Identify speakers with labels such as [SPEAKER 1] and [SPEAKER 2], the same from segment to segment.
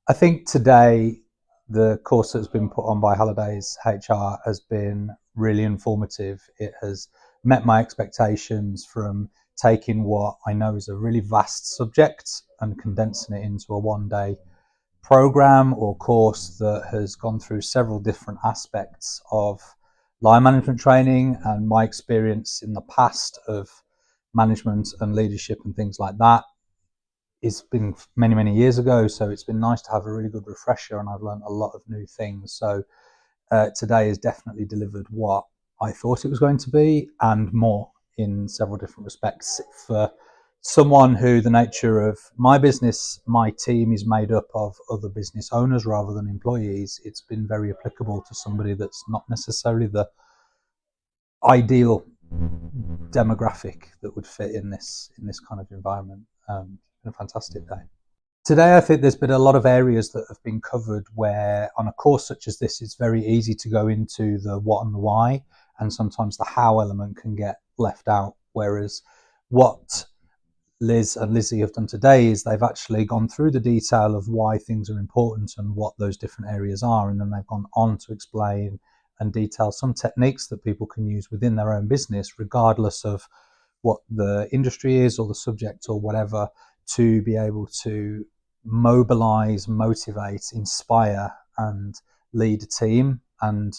[SPEAKER 1] I think today the course that's been put on by Hallidays HR has been really informative. It has met my expectations from taking what I know is a really vast subject and condensing it into a one-day program or course that has gone through several different aspects of line management training and my experience in the past of management and leadership and things like that. It's been many years ago, so it's been nice to have a really good refresher, and I've learned a lot of new things. So today has definitely delivered what I thought it was going to be and more in several different respects. For someone who the nature of my business, my team is made up of other business owners rather than employees, it's been very applicable to somebody that's not necessarily the ideal demographic that would fit in this kind of environment. Been a fantastic day. Today, I think there's been a lot of areas that have been covered where on a course such as this, it's very easy to go into the what and the why, and sometimes the how element can get left out. Whereas what Liz and Lizzie have done today is they've actually gone through the detail of why things are important and what those different areas are, and then they've gone on to explain and detail some techniques that people can use within their own business, regardless of what the industry is or the subject or whatever, to be able to mobilize, motivate, inspire, and lead a team. And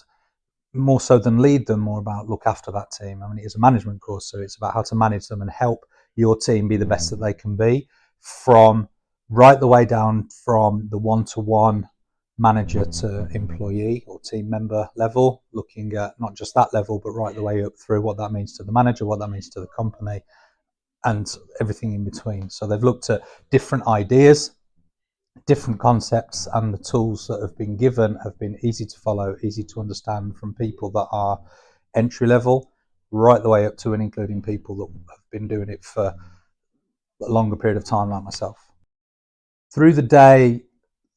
[SPEAKER 1] more so than lead them, more about look after that team. I mean, it is a management course, so it's about how to manage them and help your team be the best that they can be, from right the way down from the one-to-one manager to employee or team member level, looking at not just that level, but right the way up through what that means to the manager, what that means to the company, and everything in between. So they've looked at different ideas, different concepts, and the tools that have been given have been easy to follow, easy to understand from people that are entry level, right the way up to and including people that have been doing it for a longer period of time, like myself. Through the day,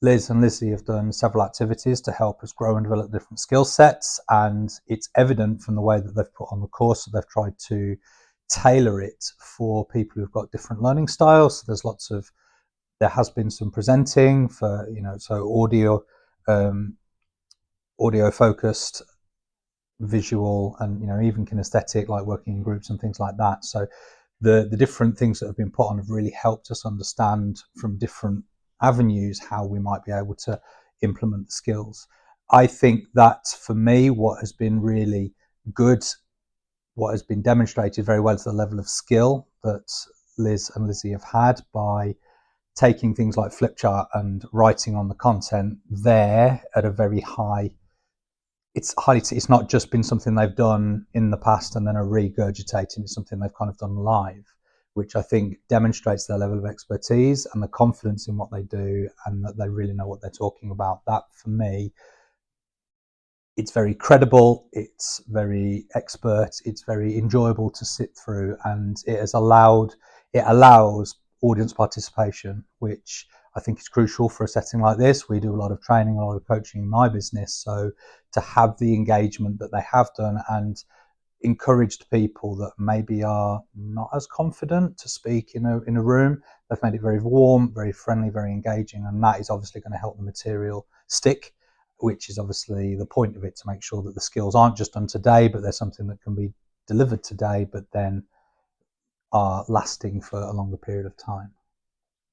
[SPEAKER 1] Liz and Lizzie have done several activities to help us grow and develop different skill sets, and it's evident from the way that they've put on the course that they've tried to tailor it for people who've got different learning styles. So there has been some presenting for, so audio focused, visual, and even kinesthetic, like working in groups and things like that. So the different things that have been put on have really helped us understand from different avenues how we might be able to implement the skills. I think that for me, what has been really good, what has been demonstrated very well, is the level of skill that Liz and Lizzie have had by taking things like flip chart and writing on the content there at a very high. It's not just been something they've done in the past and then are regurgitating. It's something they've kind of done live, which I think demonstrates their level of expertise and the confidence in what they do, and that they really know what they're talking about. That, for me, it's very credible, it's very expert, it's very enjoyable to sit through, and it allows audience participation, which I think is crucial for a setting like this. We do a lot of training, a lot of coaching in my business, so to have the engagement that they have done and encouraged people that maybe are not as confident to speak in a room, they've made it very warm, very friendly, very engaging, and that is obviously going to help the material stick, which is obviously the point of it, to make sure that the skills aren't just done today, but there's something that can be delivered today, but then are lasting for a longer period of time.